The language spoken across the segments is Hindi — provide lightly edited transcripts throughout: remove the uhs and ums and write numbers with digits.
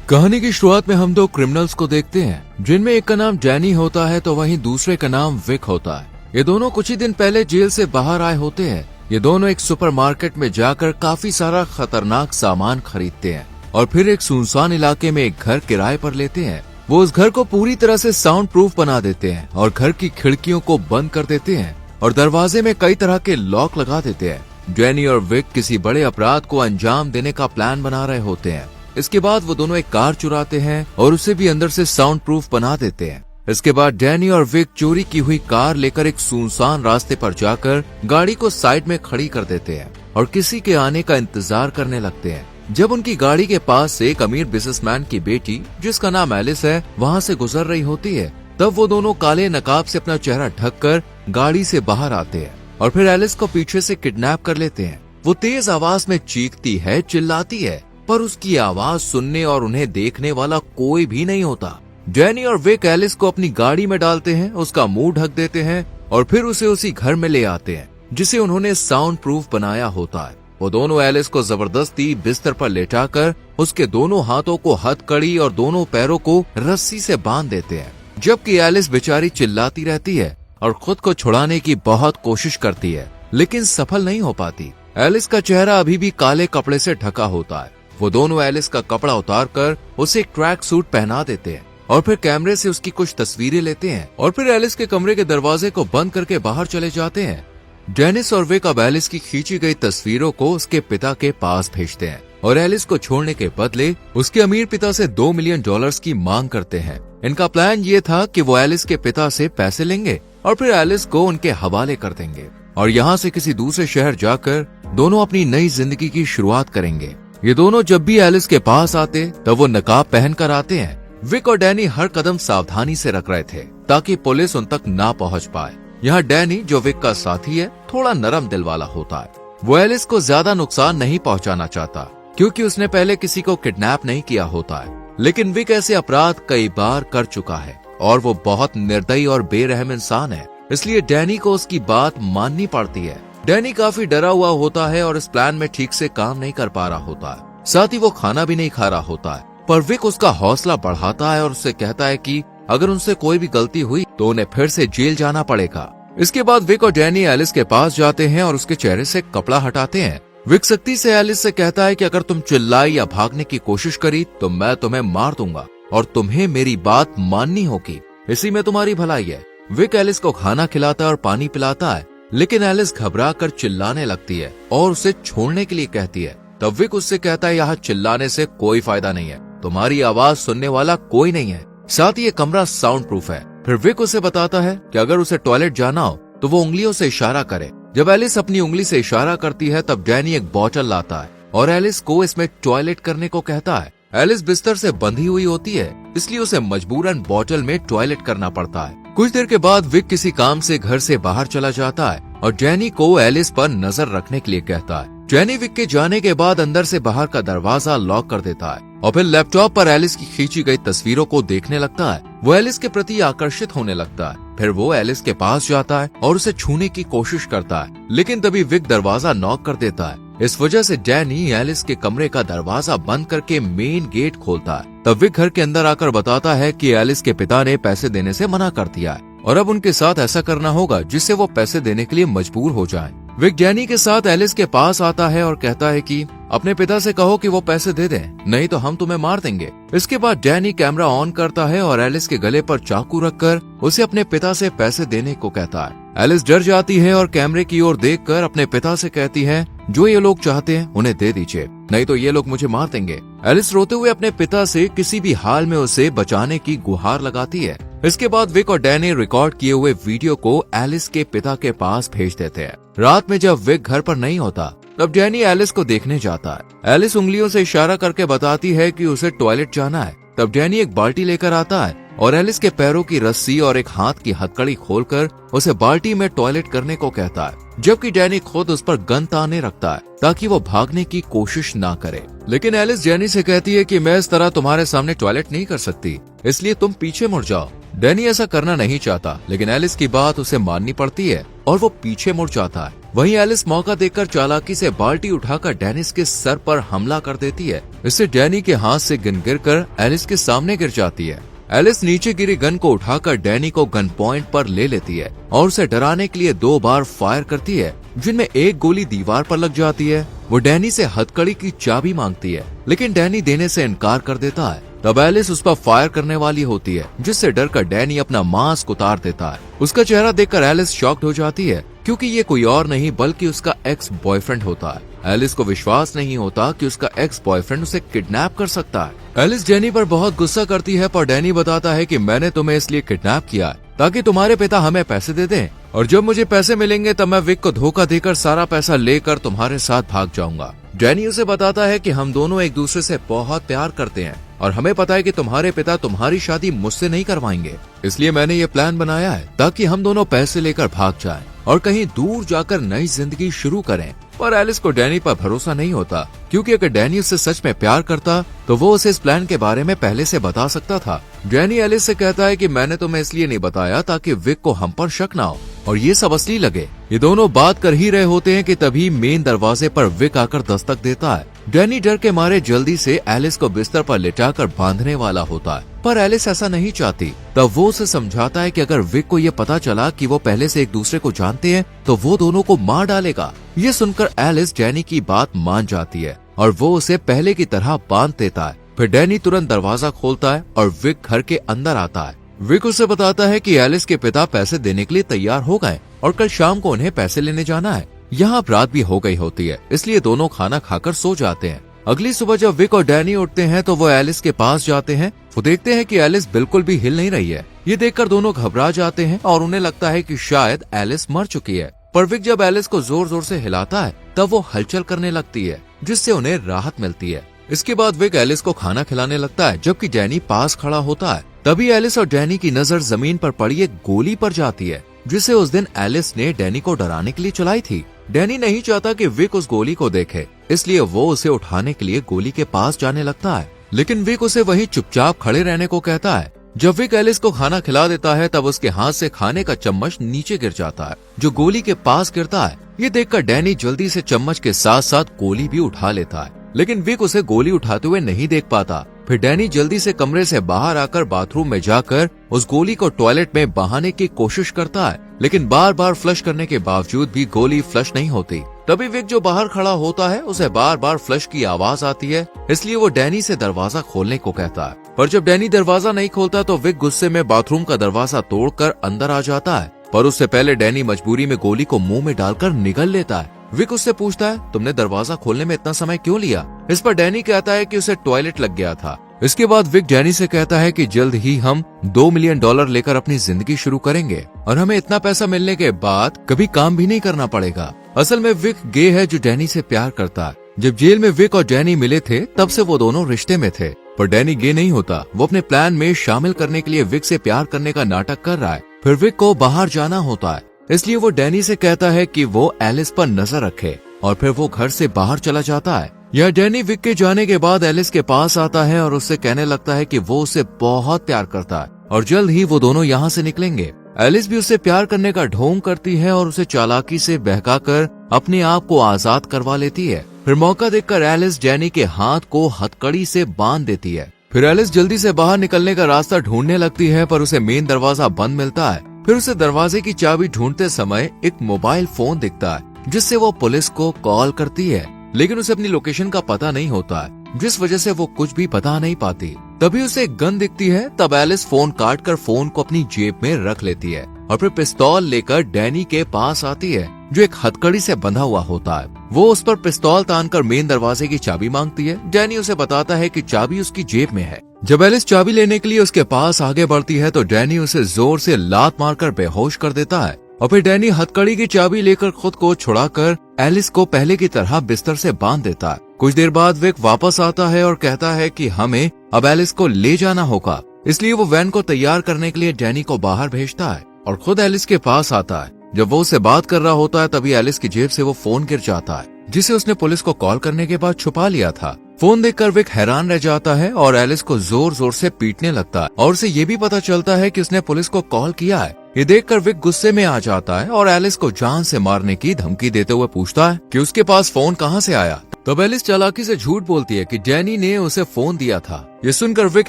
कहानी की शुरुआत में हम दो क्रिमिनल्स को देखते हैं, जिनमें एक का नाम डैनी होता है तो वहीं दूसरे का नाम विक होता है। ये दोनों कुछ ही दिन पहले जेल से बाहर आए होते हैं। ये दोनों एक सुपरमार्केट में जाकर काफी सारा खतरनाक सामान खरीदते हैं और फिर एक सुनसान इलाके में एक घर किराए पर लेते हैं। वो उस घर को पूरी तरह से साउंड प्रूफ बना देते हैं और घर की खिड़कियों को बंद कर देते हैं और दरवाजे में कई तरह के लॉक लगा देते हैं। डैनी और विक किसी बड़े अपराध को अंजाम देने का प्लान बना रहे होते हैं। इसके बाद वो दोनों एक कार चुराते हैं और उसे भी अंदर से साउंड प्रूफ बना देते हैं। इसके बाद डैनी और विक चोरी की हुई कार लेकर एक सुनसान रास्ते पर जाकर गाड़ी को साइड में खड़ी कर देते हैं और किसी के आने का इंतजार करने लगते हैं। जब उनकी गाड़ी के पास से एक अमीर बिजनेसमैन की बेटी, जिसका नाम एलिस है, वहाँ से गुजर रही होती है, तब वो दोनों काले नकाब से अपना चेहरा ढककर गाड़ी से बाहर आते हैं और फिर एलिस को पीछे से किडनैप कर लेते हैं। वो तेज आवाज में चीखती है, चिल्लाती है, पर उसकी आवाज सुनने और उन्हें देखने वाला कोई भी नहीं होता। डैनी और विक एलिस को अपनी गाड़ी में डालते हैं, उसका मुंह ढक देते हैं और फिर उसे उसी घर में ले आते हैं जिसे उन्होंने साउंड प्रूफ बनाया होता है। वो दोनों एलिस को जबरदस्ती बिस्तर पर लेटाकर उसके दोनों हाथों को हथकड़ी और दोनों पैरों को रस्सी से बांध देते हैं, जबकि एलिस बेचारी चिल्लाती रहती है और खुद को छुड़ाने की बहुत कोशिश करती है, लेकिन सफल नहीं हो पाती। एलिस का चेहरा अभी भी काले कपड़े से ढका होता है। वो दोनों एलिस का कपड़ा उतारकर उसे एक ट्रैक सूट पहना देते हैं और फिर कैमरे से उसकी कुछ तस्वीरें लेते हैं और फिर एलिस के कमरे के दरवाजे को बंद करके बाहर चले जाते हैं। डेनिस और विक अब एलिस की खींची गई तस्वीरों को उसके पिता के पास भेजते हैं और एलिस को छोड़ने के बदले उसके अमीर पिता से $2 मिलियन की मांग करते हैं। इनका प्लान ये था कि वो एलिस के पिता से पैसे लेंगे और फिर एलिस को उनके हवाले कर देंगे और यहाँ से किसी दूसरे शहर जाकर दोनों अपनी नई जिंदगी की शुरुआत करेंगे। ये दोनों जब भी एलिस के पास आते तब वो नकाब पहन कर आते हैं। विक और डैनी हर कदम सावधानी से रख रहे थे ताकि पुलिस उन तक ना पहुंच पाए। यहाँ डैनी, जो विक का साथी है, थोड़ा नरम दिल वाला होता है। वो एलिस को ज्यादा नुकसान नहीं पहुंचाना चाहता क्योंकि उसने पहले किसी को किडनैप नहीं किया होता है, लेकिन विक ऐसे अपराध कई बार कर चुका है और वो बहुत निर्दयी और बेरहम इंसान है, इसलिए डैनी को उसकी बात माननी पड़ती है। डैनी काफी डरा हुआ होता है और इस प्लान में ठीक से काम नहीं कर पा रहा होता है, साथ ही वो खाना भी नहीं खा रहा होता है। पर विक उसका हौसला बढ़ाता है और उससे कहता है कि अगर उनसे कोई भी गलती हुई तो उन्हें फिर से जेल जाना पड़ेगा। इसके बाद विक और डैनी एलिस के पास जाते हैं और उसके चेहरे से कपड़ा हटाते हैं। विक सख्ती से एलिस से कहता है कि अगर तुम चिल्लाई या भागने की कोशिश करी तो मैं तुम्हें मार दूंगा और तुम्हें मेरी बात माननी होगी, इसी में तुम्हारी भलाई है। विक एलिस को खाना खिलाता है और पानी पिलाता है, लेकिन एलिस घबरा कर चिल्लाने लगती है और उसे छोड़ने के लिए कहती है। तब विक उससे कहता है, यहाँ चिल्लाने से कोई फायदा नहीं है, तुम्हारी आवाज सुनने वाला कोई नहीं है, साथ ही ये कमरा साउंड प्रूफ है। फिर विक उसे बताता है कि अगर उसे टॉयलेट जाना हो तो वो उंगलियों से इशारा करे। जब एलिस अपनी उंगली से इशारा करती है तब डैनी एक बोतल लाता है और एलिस को इसमें टॉयलेट करने को कहता है। एलिस बिस्तर से बंधी हुई होती है, इसलिए उसे मजबूरन बोतल में टॉयलेट करना पड़ता है। कुछ देर के बाद विक किसी काम से घर से बाहर चला जाता है और डैनी को एलिस पर नजर रखने के लिए कहता है। डैनी विक के जाने के बाद अंदर से बाहर का दरवाजा लॉक कर देता है और फिर लैपटॉप पर एलिस की खींची गई तस्वीरों को देखने लगता है। वो एलिस के प्रति आकर्षित होने लगता है। फिर वो एलिस के पास जाता है और उसे छूने की कोशिश करता है, लेकिन तभी विक दरवाजा नॉक कर देता है। इस वजह से डैनी एलिस के कमरे का दरवाजा बंद करके मेन गेट खोलता है। तब विक घर के अंदर आकर बताता है कि एलिस के पिता ने पैसे देने से मना कर दिया है और अब उनके साथ ऐसा करना होगा जिससे वो पैसे देने के लिए मजबूर हो जाएं। विक डैनी के साथ एलिस के पास आता है और कहता है कि अपने पिता से कहो कि वो पैसे दे दें, नहीं तो हम तुम्हें मार देंगे। इसके बाद डैनी कैमरा ऑन करता है और एलिस के गले पर चाकू रखकर उसे अपने पिता से पैसे देने को कहता है। एलिस डर जाती है और कैमरे की ओर देखकर अपने पिता से कहती है, जो ये लोग चाहते हैं उन्हें दे दीजिए, नहीं तो ये लोग मुझे मार देंगे। एलिस रोते हुए अपने पिता से किसी भी हाल में उसे बचाने की गुहार लगाती है। इसके बाद विक और डैनी रिकॉर्ड किए हुए वीडियो को एलिस के पिता के पास भेज देते हैं। रात में जब विक घर पर नहीं होता तब डैनी एलिस को देखने जाता है। एलिस उंगलियों से इशारा करके बताती है कि उसे टॉयलेट जाना है। तब डैनी एक बाल्टी लेकर आता है और एलिस के पैरों की रस्सी और एक हाथ की हथकड़ी खोलकर उसे बाल्टी में टॉयलेट करने को कहता है, जबकि डैनी खुद उस पर गन ताने रखता है ताकि वो भागने की कोशिश ना करे। लेकिन एलिस डैनी से कहती है कि मैं इस तरह तुम्हारे सामने टॉयलेट नहीं कर सकती, इसलिए तुम पीछे मुड़ जाओ। डैनी ऐसा करना नहीं चाहता, लेकिन एलिस की बात उसे माननी पड़ती है और वो पीछे मुड़ जाता है। वहीं एलिस मौका देखकर चालाकी से बाल्टी उठाकर डेनिस के सर पर हमला कर देती है। इससे डैनी के हाथ से गन गिरकर एलिस के सामने गिर जाती है। एलिस नीचे गिरी गन को उठाकर डैनी को गन पॉइंट पर ले लेती है और उसे डराने के लिए 2 बार फायर करती है, जिनमें एक गोली दीवार पर लग जाती है। वो डैनी से हथकड़ी की चाबी मांगती है, लेकिन डैनी देने से इनकार कर देता है। तब एलिस उस पर फायर करने वाली होती है, जिससे डरकर डैनी अपना मास्क उतार देता है। उसका चेहरा देखकर एलिस शॉक्ड हो जाती है, क्योंकि ये कोई और नहीं बल्कि उसका एक्स बॉयफ्रेंड होता है। एलिस को विश्वास नहीं होता कि उसका एक्स बॉयफ्रेंड उसे किडनैप कर सकता है। एलिस डैनी पर बहुत गुस्सा करती है, पर डैनी बताता है कि मैंने तुम्हें इसलिए किडनैप किया है ताकि तुम्हारे पिता हमें पैसे दे दें, और जब मुझे पैसे मिलेंगे तब मैं विक को धोखा देकर सारा पैसा लेकर तुम्हारे साथ भाग जाऊंगा। डैनी उसे बताता है कि हम दोनों एक दूसरे से बहुत प्यार करते हैं और हमें पता है कि तुम्हारे पिता तुम्हारी शादी मुझसे नहीं करवाएंगे, इसलिए मैंने ये प्लान बनाया है ताकि हम दोनों पैसे लेकर भाग जाएं और कहीं दूर जाकर नई जिंदगी शुरू करें। पर एलिस को डैनी पर भरोसा नहीं होता, क्योंकि अगर डैनी उससे सच में प्यार करता तो वो उसे इस प्लान के बारे में पहले से बता सकता था। डैनी एलिस से कहता है कि मैंने तुम्हें इसलिए नहीं बताया ताकि विक को हम पर शक ना हो और ये सब असली लगे। ये दोनों बात कर ही रहे होते हैं कि तभी मेन दरवाजे पर विक आकर दस्तक देता है। डैनी डर के मारे जल्दी से एलिस को बिस्तर पर लिटाकर बांधने वाला होता है, पर एलिस ऐसा नहीं चाहती। तब वो उसे समझाता है कि अगर विक को ये पता चला कि वो पहले से एक दूसरे को जानते हैं तो वो दोनों को मार डालेगा। ये सुनकर एलिस डैनी की बात मान जाती है और वो उसे पहले की तरह बांध देता है। फिर डैनी तुरंत दरवाजा खोलता है और विक घर के अंदर आता है। विक उसे बताता है कि एलिस के पिता पैसे देने के लिए तैयार हो गए और कल शाम को उन्हें पैसे लेने जाना है। यहाँ रात भी हो गई होती है, इसलिए दोनों खाना खाकर सो जाते हैं। अगली सुबह जब विक और डैनी उठते हैं तो वो एलिस के पास जाते हैं। वो देखते हैं कि एलिस बिल्कुल भी हिल नहीं रही है। ये देखकर दोनों घबरा जाते हैं और उन्हें लगता है कि शायद एलिस मर चुकी है। पर विक जब एलिस को जोर जोर से हिलाता है तब वो हलचल करने लगती है, जिससे उन्हें राहत मिलती है। इसके बाद विक एलिस को खाना खिलाने लगता है, जबकि डैनी पास खड़ा होता है। तभी एलिस और डैनी की नजर जमीन पर पड़ी एक गोली पर जाती है, जिसे उस दिन एलिस ने डैनी को डराने के लिए चलाई थी। डैनी नहीं चाहता कि विक उस गोली को देखे, इसलिए वो उसे उठाने के लिए गोली के पास जाने लगता है, लेकिन विक उसे वहीं चुपचाप खड़े रहने को कहता है। जब विक एलिस को खाना खिला देता है तब उसके हाथ से खाने का चम्मच नीचे गिर जाता है, जो गोली के पास गिरता है। ये देखकर डैनी जल्दी से चम्मच के साथ साथ गोली भी उठा लेता है, लेकिन विक उसे गोली उठाते हुए नहीं देख पाता। फिर डैनी जल्दी से कमरे से बाहर आकर बाथरूम में जाकर उस गोली को टॉयलेट में बहाने की कोशिश करता है, लेकिन बार बार फ्लश करने के बावजूद भी गोली फ्लश नहीं होती। तभी विक जो बाहर खड़ा होता है उसे बार बार फ्लश की आवाज आती है, इसलिए वो डैनी से दरवाजा खोलने को कहता है। पर जब डैनी दरवाजा नहीं खोलता तो विक गुस्से में बाथरूम का दरवाजा तोड़कर अंदर आ जाता है, पर उससे पहले डैनी मजबूरी में गोली को मुंह में डालकर निगल लेता है। विक उससे पूछता है, तुमने दरवाजा खोलने में इतना समय क्यों लिया? इस पर डैनी कहता है कि उसे टॉयलेट लग गया था। इसके बाद विक डैनी से कहता है कि जल्द ही हम $2 मिलियन लेकर अपनी जिंदगी शुरू करेंगे और हमें इतना पैसा मिलने के बाद कभी काम भी नहीं करना पड़ेगा। असल में विक गे है जो डैनी से प्यार करता है। जब जेल में विक और डैनी मिले थे तब से वो दोनों रिश्ते में थे, पर डैनी गे नहीं होता। वो अपने प्लान में शामिल करने के लिए विक से प्यार करने का नाटक कर रहा है। फिर विक को बाहर जाना होता है, इसलिए वो डैनी से कहता है कि वो एलिस पर नजर रखे और फिर वो घर से बाहर चला जाता है। यह डैनी विक के जाने के बाद एलिस के पास आता है और उससे कहने लगता है कि वो उसे बहुत प्यार करता है और जल्द ही वो दोनों यहाँ से निकलेंगे। एलिस भी उससे प्यार करने का ढोंग करती है और उसे चालाकी से बहकाकर अपने आप को आजाद करवा लेती है। फिर मौका देखकर एलिस डैनी के हाथ को हथकड़ी से बांध देती है। फिर एलिस जल्दी से बाहर निकलने का रास्ता ढूंढने लगती है, पर उसे मेन दरवाजा बंद मिलता है। फिर उसे दरवाजे की चाबी ढूंढते समय एक मोबाइल फोन दिखता है, जिससे वो पुलिस को कॉल करती है, लेकिन उसे अपनी लोकेशन का पता नहीं होता है, जिस वजह से वो कुछ भी बता नहीं पाती। तभी उसे एक गन दिखती है। तब एलिस फोन काट कर फोन को अपनी जेब में रख लेती है और फिर पिस्तौल लेकर डैनी के पास आती है, जो एक हथकड़ी से बंधा हुआ होता है। वो उस पर पिस्तौल तानकर मेन दरवाजे की चाबी मांगती है। डैनी उसे बताता है कि चाबी उसकी जेब में है। जब एलिस चाबी लेने के लिए उसके पास आगे बढ़ती है तो डैनी उसे जोर से लात मारकर बेहोश कर देता है और फिर डैनी हथकड़ी की चाबी लेकर खुद को छुड़ाकर एलिस को पहले की तरह बिस्तर से बांध देता है। कुछ देर बाद विक वापस आता है और कहता है कि हमें अब एलिस को ले जाना होगा, इसलिए वो वैन को तैयार करने के लिए डैनी को बाहर भेजता है और खुद एलिस के पास आता है। जब वो उससे बात कर रहा होता है तभी एलिस की जेब से वो फोन गिर जाता है, जिसे उसने पुलिस को कॉल करने के बाद छुपा लिया था। फोन देखकर विक हैरान रह जाता है और एलिस को जोर जोर से पीटने लगता है और उसे ये भी पता चलता है कि उसने पुलिस को कॉल किया है। ये देखकर विक गुस्से में आ जाता है और एलिस को जान से मारने की धमकी देते हुए पूछता है कि उसके पास फोन कहाँ से आया। तब एलिस चालाकी से झूठ बोलती है कि डैनी ने उसे फोन दिया था। ये सुनकर विक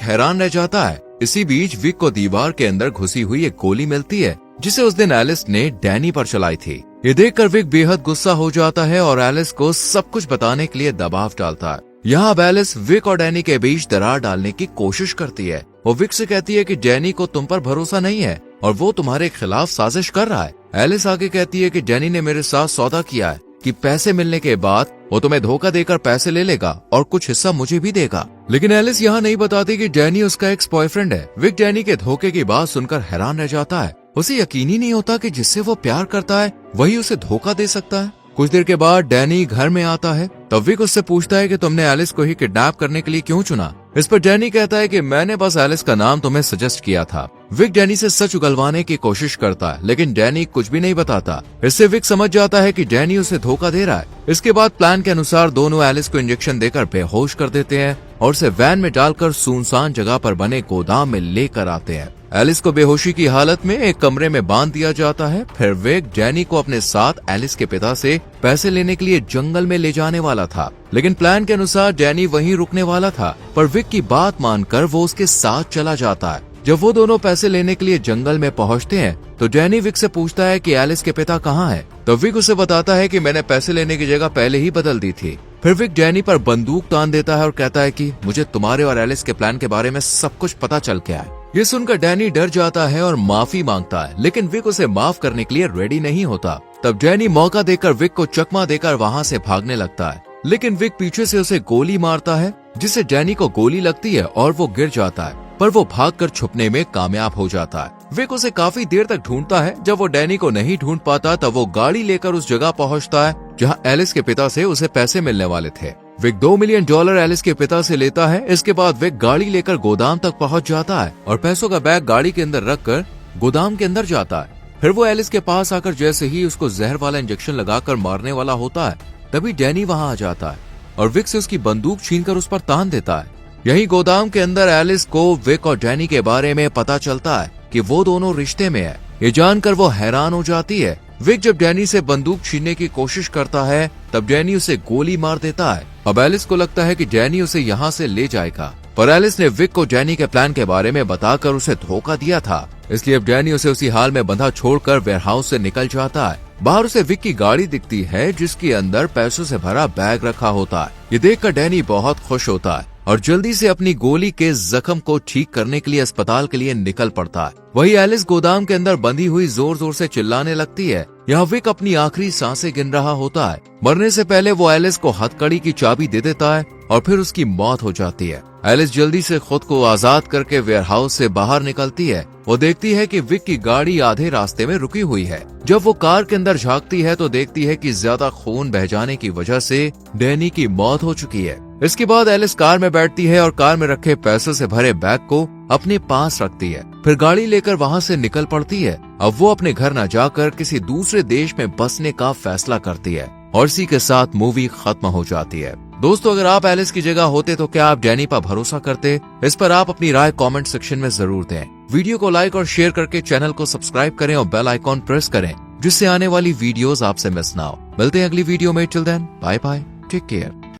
हैरान रह जाता है। इसी बीच विक को दीवार के अंदर घुसी हुई एक गोली मिलती है जिसे उस दिन एलिस ने डैनी पर चलाई थी। ये देखकर विक बेहद गुस्सा हो जाता है और एलिस को सब कुछ बताने के लिए दबाव डालता है। यहाँ अब एलिस विक और डैनी के बीच दरार डालने की कोशिश करती है। वो विक से कहती है कि डैनी को तुम पर भरोसा नहीं है और वो तुम्हारे खिलाफ साजिश कर रहा है। एलिस आगे कहती है कि डैनी ने मेरे साथ सौदा किया है कि पैसे मिलने के बाद वो तुम्हें धोखा देकर पैसे ले लेगा और कुछ हिस्सा मुझे भी देगा। लेकिन एलिस यहाँ नहीं बताती कि डैनी उसका एक्स बॉयफ्रेंड है। विक डैनी के धोखे की बात सुनकर हैरान रह जाता है। उसे यकीन ही नहीं होता कि जिससे वो प्यार करता है वही उसे धोखा दे सकता है। कुछ देर के बाद डैनी घर में आता है। तब विक उससे पूछता है कि तुमने एलिस को ही किडनैप करने के लिए क्यों चुना। इस पर डैनी कहता है कि मैंने बस एलिस का नाम तुम्हें सजेस्ट किया था। विक डैनी से सच उगलवाने की कोशिश करता है लेकिन डैनी कुछ भी नहीं बताता। इससे विक समझ जाता है कि डैनी उसे धोखा दे रहा है। इसके बाद प्लान के अनुसार दोनों एलिस को इंजेक्शन देकर बेहोश कर देते हैं और उसे वैन में डालकर सुनसान जगह पर बने गोदाम में लेकर आते हैं। एलिस को बेहोशी की हालत में एक कमरे में बांध दिया जाता है। फिर विक डैनी को अपने साथ एलिस के पिता से पैसे लेने के लिए जंगल में ले जाने वाला था। लेकिन प्लान के अनुसार डैनी वहीं रुकने वाला था, पर विक की बात मानकर वो उसके साथ चला जाता है। जब वो दोनों पैसे लेने के लिए जंगल में पहुंचते हैं तो डैनी विक से पूछता है कि एलिस के पिता कहाँ हैं। तो विक उसे बताता है कि मैंने पैसे लेने की जगह पहले ही बदल दी थी। फिर विक डैनी पर बंदूक तान देता है और कहता है कि मुझे तुम्हारे और एलिस के प्लान के बारे में सब कुछ पता चल गया है। ये सुनकर डैनी डर जाता है और माफी मांगता है, लेकिन विक उसे माफ करने के लिए रेडी नहीं होता। तब डैनी मौका देकर विक को चकमा देकर वहाँ से भागने लगता है, लेकिन विक पीछे से उसे गोली मारता है जिससे डैनी को गोली लगती है और वो गिर जाता है, पर वो भागकर छुपने में कामयाब हो जाता है। विक उसे काफी देर तक ढूंढता है। जब वो डैनी को नहीं ढूंढ पाता तब वो गाड़ी लेकर उस जगह पहुंचता है जहां एलिस के पिता से उसे पैसे मिलने वाले थे। विक $2 मिलियन एलिस के पिता से लेता है। इसके बाद विक गाड़ी लेकर गोदाम तक पहुंच जाता है और पैसों का बैग गाड़ी के अंदर रखकर गोदाम के अंदर जाता है। फिर वो एलिस के पास आकर जैसे ही उसको जहर वाला इंजेक्शन लगाकर मारने वाला होता है तभी डैनी वहां आ जाता है और विक से उसकी बंदूक छीनकर उस पर तान देता है। यही गोदाम के अंदर एलिस को विक और डैनी के बारे में पता चलता है कि वो दोनों रिश्ते में है। ये जानकर वो हैरान हो जाती है। विक जब डैनी से बंदूक छीनने की कोशिश करता है तब डैनी उसे गोली मार देता है। अब एलिस को लगता है कि डैनी उसे यहाँ से ले जाएगा, पर एलिस ने विक को डैनी के प्लान के बारे में बताकर उसे धोखा दिया था, इसलिए अब डैनी उसे उसी हाल में बंधा छोड़कर वेयरहाउस से निकल जाता है। बाहर उसे विक की गाड़ी दिखती है जिसके अंदर पैसों से भरा बैग रखा होता है। ये देखकर डैनी बहुत खुश होता है और जल्दी से अपनी गोली के जख्म को ठीक करने के लिए अस्पताल के लिए निकल पड़ता है। वही एलिस गोदाम के अंदर बंधी हुई जोर जोर से चिल्लाने लगती है। यहाँ विक अपनी आखिरी सांसें गिन रहा होता है। मरने से पहले वो एलिस को हथकड़ी की चाबी दे देता है और फिर उसकी मौत हो जाती है। एलिस जल्दी से खुद को आजाद करके वेयरहाउस से बाहर निकलती है। वो देखती है कि विक की गाड़ी आधे रास्ते में रुकी हुई है। जब वो कार के अंदर झांकती है तो देखती है कि ज्यादा खून बह जाने की वजह से डैनी की मौत हो चुकी है। इसके बाद एलिस कार में बैठती है और कार में रखे पैसों से भरे बैग को अपने पास रखती है। फिर गाड़ी लेकर वहाँ से निकल पड़ती है। अब वो अपने घर न जाकर किसी दूसरे देश में बसने का फैसला करती है और इसी के साथ मूवी खत्म हो जाती है। दोस्तों, अगर आप एलिस की जगह होते तो क्या आप डैनी पर भरोसा करते? इस पर आप अपनी राय कमेंट सेक्शन में जरूर दें। वीडियो को लाइक और शेयर करके चैनल को सब्सक्राइब करें और बेल आइकॉन प्रेस करें जिससे आने वाली वीडियोस आपसे मिस ना हो। मिलते हैं अगली वीडियो में। Till then, bye bye, take care.